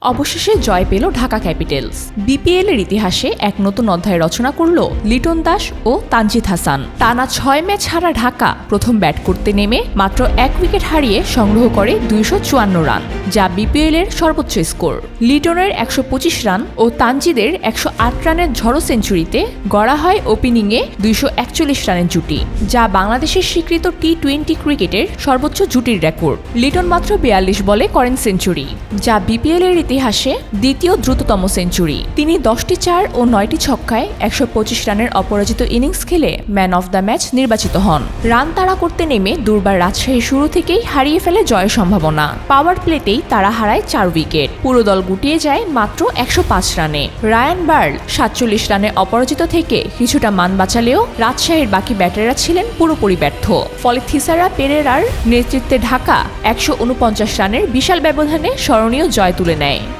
অবশেষে জয় পেল Dhaka Capitals. BPL এর ইতিহাসে এক নতুন অধ্যায় রচনা করল লিটন দাস ও তানজিদ হাসান। টানা ৬ ম্যাচ হারা ঢাকা প্রথম ব্যাট করতে নেমে মাত্র ১ উইকেট হারিয়ে সংগ্রহ করে ২৫৪ রান, যা বিপিএল এর সর্বোচ্চ স্কোর। লিটনের ১২৫ রান ও তানজিদের ১০৮ রানের ঝড়ো সেঞ্চুরিতে গড়া হয় ওপেনিংয়ে ২৪১ রানের জুটি, যা বাংলাদেশের স্বীকৃত টি-20 ক্রিকেটের সর্বোচ্চ জুটির রেকর্ড। লিটন মাত্র ৪২ বলে করেন সেঞ্চুরি, যা বিপিএল এর ইতিহাসে দ্বিতীয় দ্রুততম সেঞ্চুরি। তিনি ১০টি চার ও ৯টি ছক্কায় ১২৫ রানের অপরাজিত ইনিংস খেলে ম্যান অফ দ্য ম্যাচ নির্বাচিত হন। রান তাড়া করতে নেমে দুর্বার রাজশাহী শুরু থেকেই হারিয়ে ফেলে জয়ের সম্ভাবনা। পাওয়ার প্লেতেই তারা হারায় ৪ উইকেট। পুরো দল গুটিয়ে যায় মাত্র ১০৫ রানে। রায়ান বার্ল ৪৭ রানে অপরাজিত থেকে কিছুটা মান বাঁচালেও রাজশাহীর বাকি ব্যাটাররা ছিলেন পুরোপুরি ব্যর্থ। ফলে থিসারা পেরেরার নেতৃত্বে ঢাকা ১৪৯ রানের বিশাল ব্যবধানে স্মরণীয় জয় তুলে নেয়।